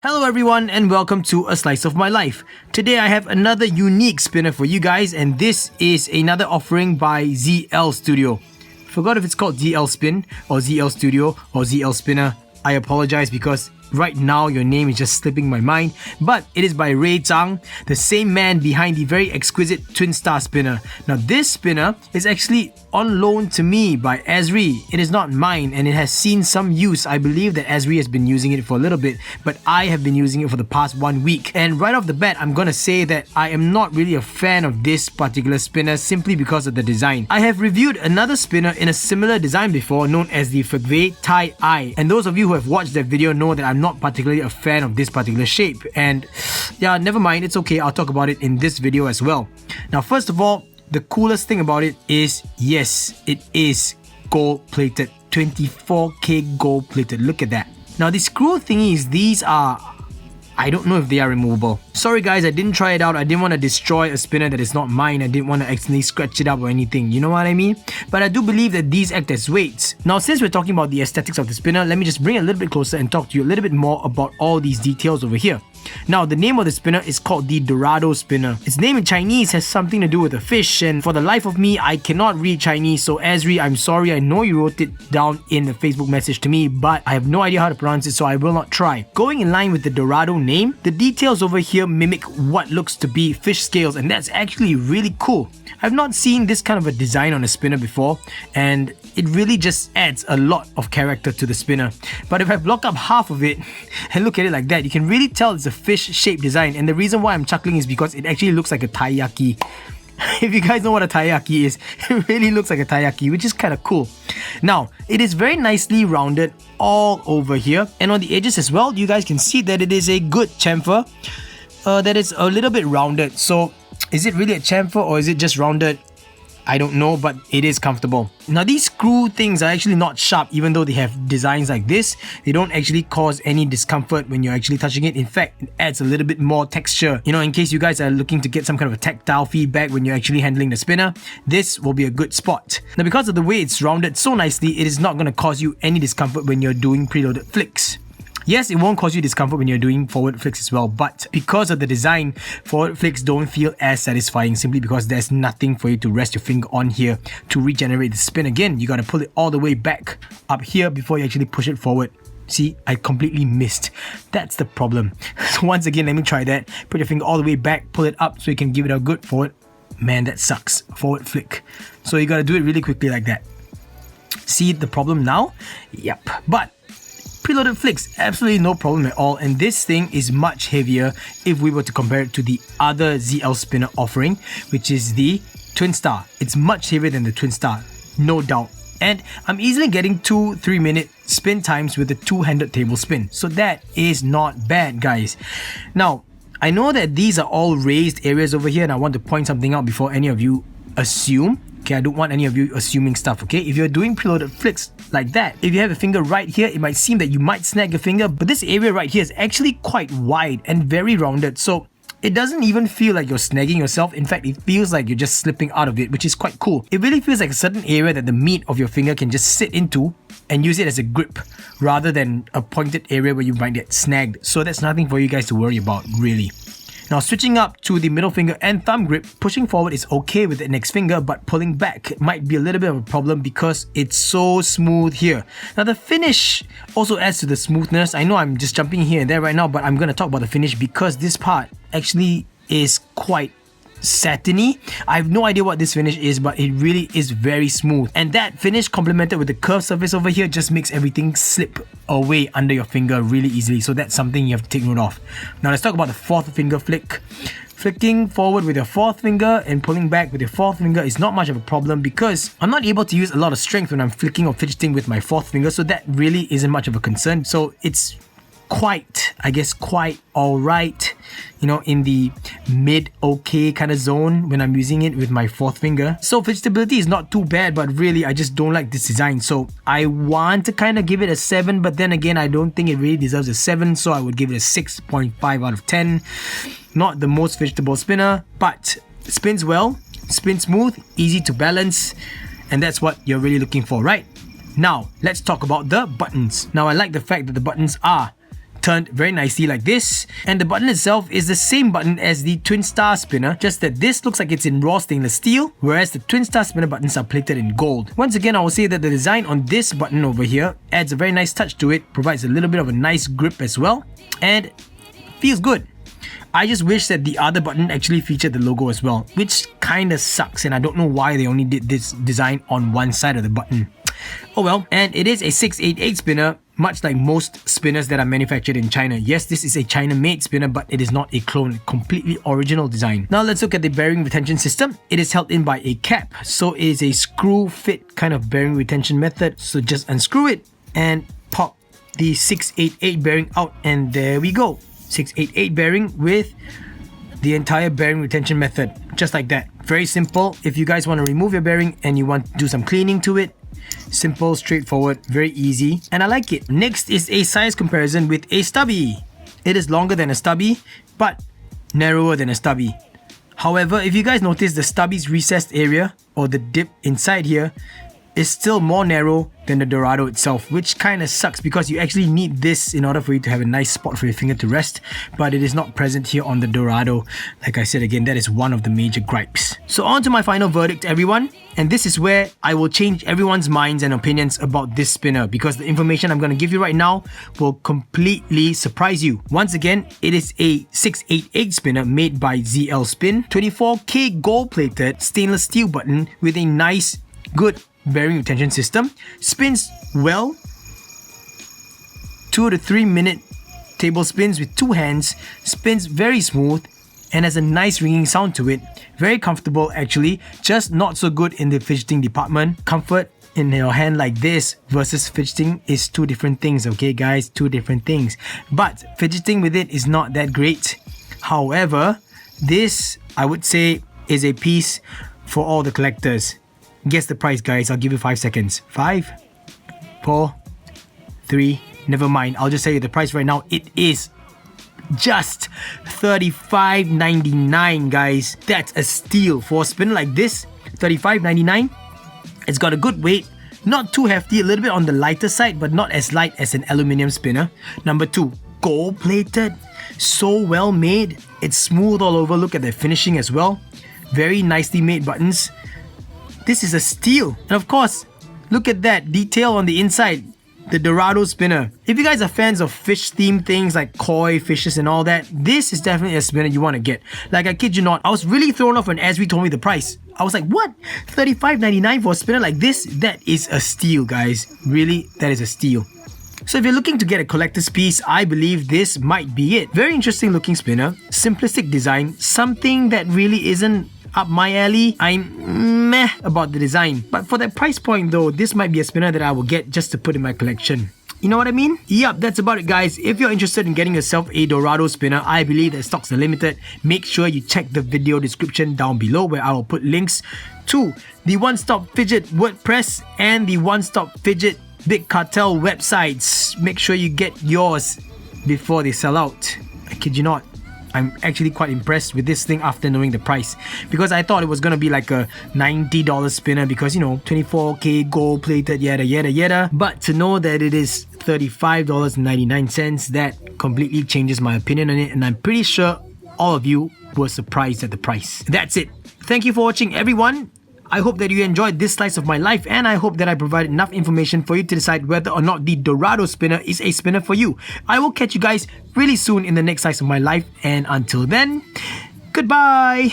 Hello everyone and welcome to A Slice of My Life. Today I have another unique spinner for you guys, and this is another offering by ZL Studio. Forgot if it's called ZL Spin or ZL Studio or ZL Spinner. I apologize because right now your name is just slipping my mind, but it is by Zhang, the same man behind the very exquisite twin star spinner. Now this spinner is actually on loan to me by Asire. It is not mine and it has seen some use. I believe that Asire has been using it for a little bit, but I have been using it for the past 1 week. And right off the bat, I'm gonna say that I am not really a fan of this particular spinner simply because of the design. I have reviewed another spinner in a similar design before, known as the FIDGETSPINNER, and those of you who have watched that video know that I'm not particularly a fan of this particular shape. And yeah, never mind, it's okay, I'll talk about it in this video as well. Now first of all, the coolest thing about it is, yes, it is gold plated, 24K gold plated. Look at that. Now the screw thingies, these are, I don't know if they are removable. Sorry guys, I didn't try it out. I didn't want to destroy a spinner that is not mine. I didn't want to accidentally scratch it up or anything, you know what I mean? But I do believe that these act as weights. Now since we're talking about the aesthetics of the spinner, let me just bring it a little bit closer and talk to you a little bit more about all these details over here. Now the name of the spinner is called the Dorado Spinner. Its name in Chinese has something to do with a fish, and for the life of me I cannot read Chinese, so Asire, I'm sorry, I know you wrote it down in the Facebook message to me, but I have no idea how to pronounce it, so I will not try. Going in line with the Dorado name, the details over here mimic what looks to be fish scales, and that's actually really cool. I've not seen this kind of a design on a spinner before, and it really just adds a lot of character to the spinner. But if I block up half of it and look at it like that, you can really tell it's a fish-shaped design, and the reason why I'm chuckling is because it actually looks like a taiyaki. If you guys know what a taiyaki is, it really looks like a taiyaki, which is kind of cool. Now, it is very nicely rounded all over here, and on the edges as well, you guys can see that it is a good chamfer that is a little bit rounded. So is it really a chamfer or is it just rounded? I don't know, but it is comfortable. Now these screw things are actually not sharp, even though they have designs like this. They don't actually cause any discomfort when you're actually touching it. In fact, it adds a little bit more texture. You know, in case you guys are looking to get some kind of a tactile feedback when you're actually handling the spinner, this will be a good spot. Now because of the way it's rounded so nicely, it is not going to cause you any discomfort when you're doing preloaded flicks. Yes, it won't cause you discomfort when you're doing forward flicks as well, but because of the design, forward flicks don't feel as satisfying simply because there's nothing for you to rest your finger on here to regenerate the spin again. You gotta pull it all the way back up here before you actually push it forward. See, I completely missed. That's the problem. So once again, let me try that. Put your finger all the way back, pull it up so you can give it a good forward. Man, that sucks. Forward flick. So you gotta do it really quickly like that. See the problem now? Yep. But preloaded flicks, absolutely no problem at all, and this thing is much heavier if we were to compare it to the other ZL spinner offering, which is the Twin Star. It's much heavier than the Twin Star, no doubt. And I'm easily getting 2-3 minute spin times with the two-handed table spin, so that is not bad, guys. Now, I know that these are all raised areas over here, and I want to point something out before any of you assume. Okay, I don't want any of you assuming stuff, okay? If you're doing preloaded flicks like that, if you have a finger right here, it might seem that you might snag your finger, but this area right here is actually quite wide and very rounded, so it doesn't even feel like you're snagging yourself. In fact, it feels like you're just slipping out of it, which is quite cool. It really feels like a certain area that the meat of your finger can just sit into and use it as a grip, rather than a pointed area where you might get snagged. So that's nothing for you guys to worry about, really. Now switching up to the middle finger and thumb grip, pushing forward is okay with the index finger, but pulling back might be a little bit of a problem because it's so smooth here. Now the finish also adds to the smoothness. I know I'm just jumping here and there right now, but I'm going to talk about the finish because this part actually is quite satiny. I have no idea what this finish is, but it really is very smooth, and that finish complemented with the curved surface over here just makes everything slip away under your finger really easily, so that's something you have to take note of. Now let's talk about the fourth finger flick. Flicking forward with your fourth finger and pulling back with your fourth finger is not much of a problem because I'm not able to use a lot of strength when I'm flicking or fidgeting with my fourth finger, so that really isn't much of a concern. So it's quite alright, you know, in the mid okay kind of zone when I'm using it with my fourth finger. So fidgetability is not too bad, but really I just don't like this design, so I want to kind of give it a 7, but then again I don't think it really deserves a 7, so I would give it a 6.5 out of 10. Not the most fidgetable spinner, but it spins well, spins smooth, easy to balance, and that's what you're really looking for, right? Now let's talk about the buttons. Now I like the fact that the buttons are turned very nicely like this. And the button itself is the same button as the Twin Star Spinner, just that this looks like it's in raw stainless steel, whereas the Twin Star Spinner buttons are plated in gold. Once again, I will say that the design on this button over here adds a very nice touch to it, provides a little bit of a nice grip as well, and feels good. I just wish that the other button actually featured the logo as well, which kinda sucks, and I don't know why they only did this design on one side of the button. Oh well, and it is a 688 spinner, much like most spinners that are manufactured in China. Yes, this is a China-made spinner, but it is not a clone, completely original design. Now let's look at the bearing retention system. It is held in by a cap, so it is a screw fit kind of bearing retention method. So just unscrew it and pop the 688 bearing out, and there we go. 688 bearing with the entire bearing retention method, just like that. Very simple. If you guys want to remove your bearing and you want to do some cleaning to it, simple, straightforward, very easy, and I like it. Next is a size comparison with a stubby. It is longer than a stubby, but narrower than a stubby. However, if you guys notice, the stubby's recessed area, or the dip inside here, is still more narrow than the Dorado itself, which kind of sucks because you actually need this in order for you to have a nice spot for your finger to rest, but it is not present here on the Dorado. Like I said again, that is one of the major gripes. So on to my final verdict, everyone, and this is where I will change everyone's minds and opinions about this spinner, because the information I'm going to give you right now will completely surprise you. Once again, it is a 688 spinner made by ZL Spin, 24K gold plated stainless steel button with a nice, good bearing retention system, spins well, 2 to 3 minute table spins with 2 hands, spins very smooth and has a nice ringing sound to it. Very comfortable actually, just not so good in the fidgeting department. Comfort in your hand like this versus fidgeting is 2 different things, okay guys, 2 different things. But fidgeting with it is not that great. However, this I would say is a piece for all the collectors. Guess the price, guys. I'll give you 5 seconds. 5, 4, 3. Never mind. I'll just tell you the price right now. It is just $35.99, guys. That's a steal for a spinner like this. $35.99. It's got a good weight. Not too hefty. A little bit on the lighter side, but not as light as an aluminium spinner. Number 2, gold plated. So well made. It's smooth all over. Look at the finishing as well. Very nicely made buttons. This is a steal. And of course, look at that detail on the inside, the Dorado spinner. If you guys are fans of fish themed things like koi fishes and all that, this is definitely a spinner you want to get. Like, I kid you not, I was really thrown off when Asire told me the price. I was like, what? $35.99 for a spinner like this? That is a steal, guys. Really, that is a steal. So if you're looking to get a collector's piece, I believe this might be it. Very interesting looking spinner, simplistic design, something that really isn't up my alley. I'm meh about the design, but for that price point though, this might be a spinner that I will get just to put in my collection. You know what I mean? Yup, that's about it, guys. If you're interested in getting yourself a Dorado spinner, I believe that stocks are limited. Make sure you check the video description down below, where I will put links to the OneStopFidget WordPress and the OneStopFidget Big Cartel websites. Make sure you get yours before they sell out. I kid you not. I'm actually quite impressed with this thing after knowing the price, because I thought it was gonna be like a $90 spinner because, you know, 24K gold plated, yada yada yada. But to know that it is $35.99, that completely changes my opinion on it, and I'm pretty sure all of you were surprised at the price. That's it. Thank you for watching, everyone. I hope that you enjoyed this slice of my life, and I hope that I provided enough information for you to decide whether or not the Dorado spinner is a spinner for you. I will catch you guys really soon in the next slice of my life, and until then, goodbye!